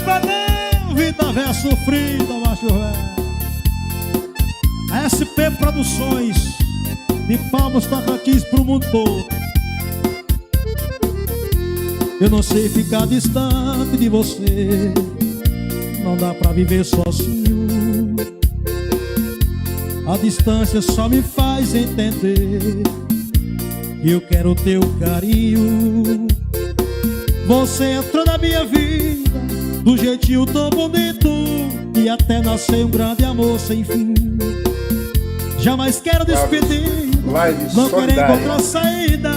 Acaba não, vida véia sofrida, macho velho. A SP Produções de Palmas Tocantins pro mundo todo. Eu não sei ficar distante de você, não dá pra viver sozinho. A distância só me faz entender que eu quero teu carinho. Você entrou na minha vida do jeitinho tão bonito, e até nasceu um grande amor sem fim. Jamais quero despedir, não quero encontrar saída,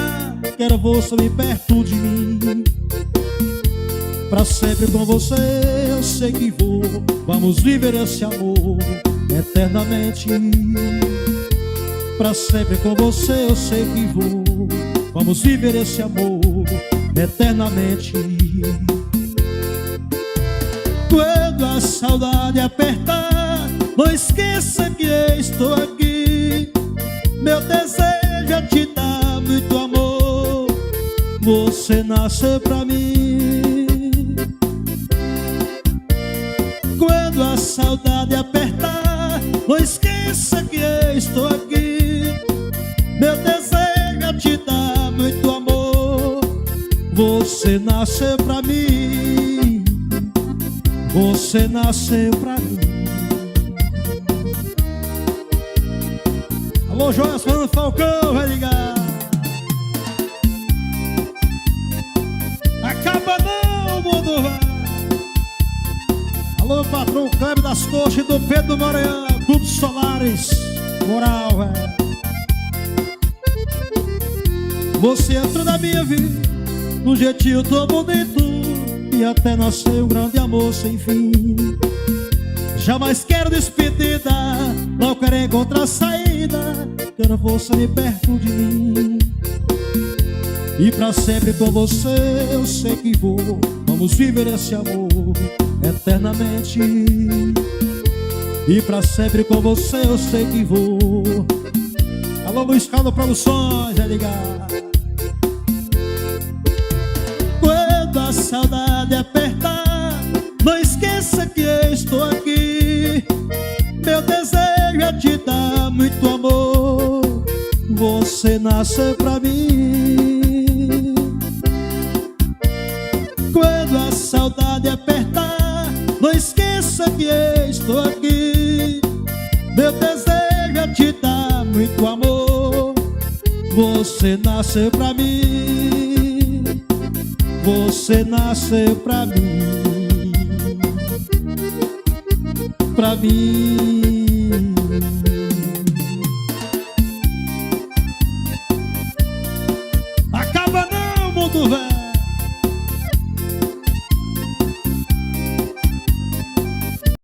quero você bem perto de mim. Pra sempre com você eu sei que vou, vamos viver esse amor eternamente. Pra sempre com você eu sei que vou, vamos viver esse amor eternamente. Quando a saudade apertar, não esqueça que eu estou aqui. Meu desejo é te dar muito amor, você nasceu pra mim. Quando a saudade apertar, não esqueça que eu estou aqui. Meu desejo é te dar muito amor, você nasceu pra mim, você nasceu pra mim. Alô, Joias Fernando Falcão, vai ligar. Acaba não, mundo vai. Alô, patrão Cleber das Coxas do Pedro Maranhão, Clube Solares, moral, velho. Você entrou na minha vida num jeitinho tão bonito, e até nasceu um grande amor sem fim. Jamais quero despedida, não quero encontrar saída, quero você bem perto de mim. E pra sempre com você eu sei que vou, vamos viver esse amor eternamente. E pra sempre com você eu sei que vou. Alô, Luiz Carlos Produções, vai ligar. Quando a saudade apertar, não esqueça que eu estou aqui. Meu desejo é te dar muito amor, você nasceu pra mim. Quando a saudade apertar, não esqueça que eu estou aqui. Meu desejo é te dar muito amor, você nasceu pra mim, você nasceu pra mim, pra mim.